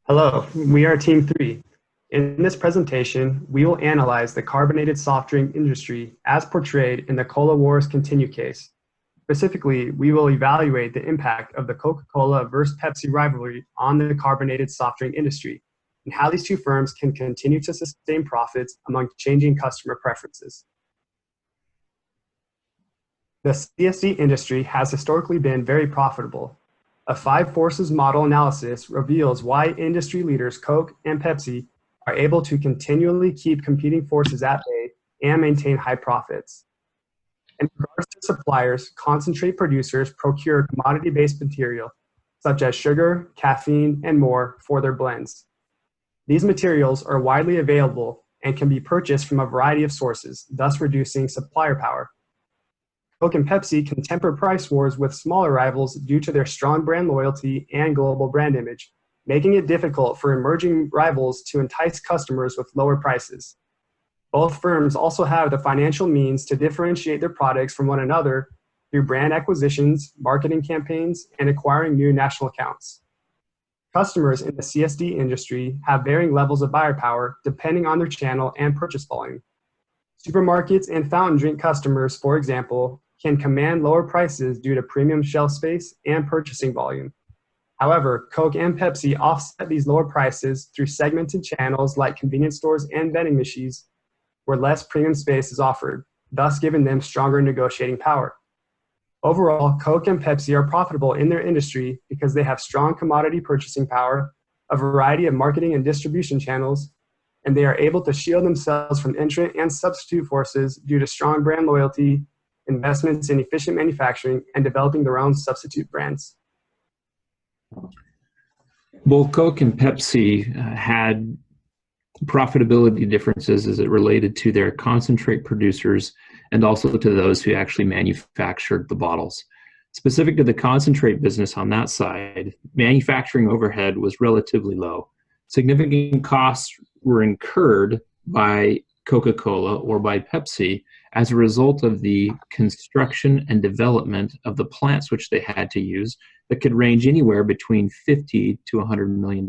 Hello, we are Team 3. In this presentation, we will analyze the carbonated soft drink industry as portrayed in the Cola Wars Continue case. Specifically, we will evaluate the impact of the Coca-Cola versus Pepsi rivalry on the carbonated soft drink industry and how these two firms can continue to sustain profits among changing customer preferences. The CSD industry has historically been very profitable. A five forces model analysis reveals why industry leaders Coke and Pepsi are able to continually keep competing forces at bay and maintain high profits. In regards to suppliers, concentrate producers procure commodity-based material such as sugar, caffeine, and more for their blends. These materials are widely available and can be purchased from a variety of sources, thus reducing supplier power. Coke and Pepsi can temper price wars with smaller rivals due to their strong brand loyalty and global brand image, making it difficult for emerging rivals to entice customers with lower prices. Both firms also have the financial means to differentiate their products from one another through brand acquisitions, marketing campaigns, and acquiring new national accounts. Customers in the CSD industry have varying levels of buyer power depending on their channel and purchase volume. Supermarkets and fountain drink customers, for example, can command lower prices due to premium shelf space and purchasing volume. However, Coke and Pepsi offset these lower prices through segmented channels like convenience stores and vending machines where less premium space is offered, thus giving them stronger negotiating power. Overall, Coke and Pepsi are profitable in their industry because they have strong commodity purchasing power, a variety of marketing and distribution channels, and they are able to shield themselves from entrant and substitute forces due to strong brand loyalty, investments in efficient manufacturing, and developing their own substitute brands. Both Coke and Pepsi had profitability differences as it related to their concentrate producers and also to those who actually manufactured the bottles. Specific to the concentrate business on that side, manufacturing overhead was relatively low. Significant costs were incurred by Coca-Cola or by Pepsi as a result of the construction and development of the plants which they had to use that could range anywhere between $50 to $100 million.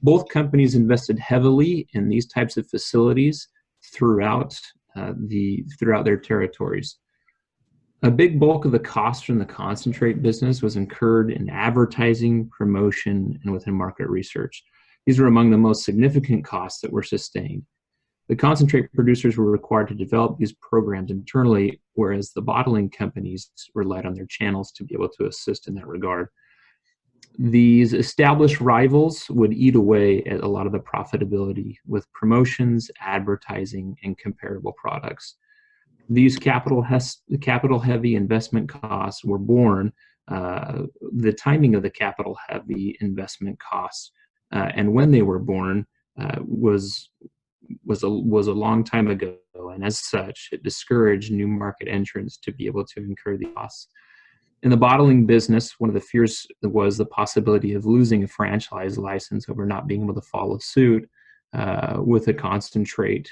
Both companies invested heavily in these types of facilities throughout their territories. A big bulk of the cost from the concentrate business was incurred in advertising, promotion, and within market research. These were among the most significant costs that were sustained. The concentrate producers were required to develop these programs internally, whereas the bottling companies relied on their channels to be able to assist in that regard. These established rivals would eat away at a lot of the profitability with promotions, advertising, and comparable products. These capital-heavy investment costs were borne. The timing of the capital-heavy investment costs and when they were born was a long time ago, and as such, it discouraged new market entrants to be able to incur the costs. In the bottling business, one of the fears was the possibility of losing a franchise license over not being able to follow suit with a concentrate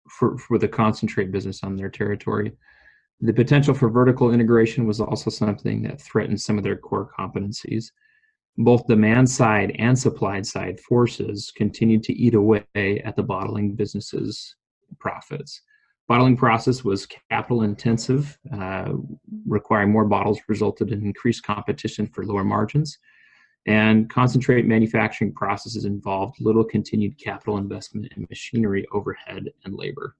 for the concentrate business on their territory. The potential for vertical integration was also something that threatened some of their core competencies. Both demand side and supply side forces continued to eat away at the bottling business's profits. Bottling process was capital intensive, requiring more bottles resulted in increased competition for lower margins, and concentrate manufacturing processes involved little continued capital investment in machinery, overhead, and labor.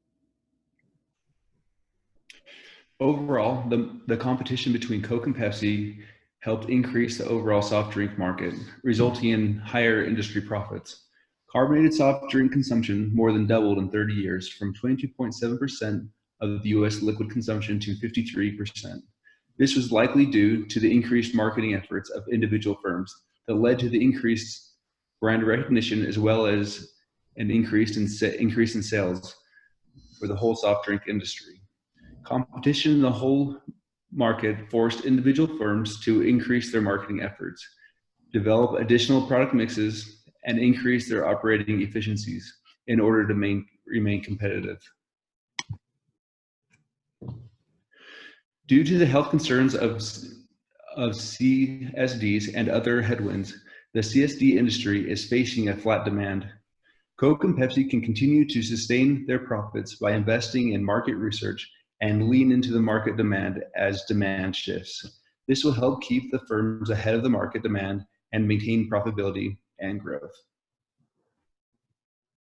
Overall, the competition between Coke and Pepsi helped increase the overall soft drink market, resulting in higher industry profits. Carbonated soft drink consumption more than doubled in 30 years, from 22.7% of the US liquid consumption to 53%. This was likely due to the increased marketing efforts of individual firms that led to the increased brand recognition as well as an increase in sales for the whole soft drink industry. Competition in the whole market forced individual firms to increase their marketing efforts, develop additional product mixes, and increase their operating efficiencies in order to remain competitive. Due to the health concerns of CSDs and other headwinds, the CSD industry is facing a flat demand. Coke and Pepsi can continue to sustain their profits by investing in market research and lean into the market demand as demand shifts. This will help keep the firms ahead of the market demand and maintain profitability and growth.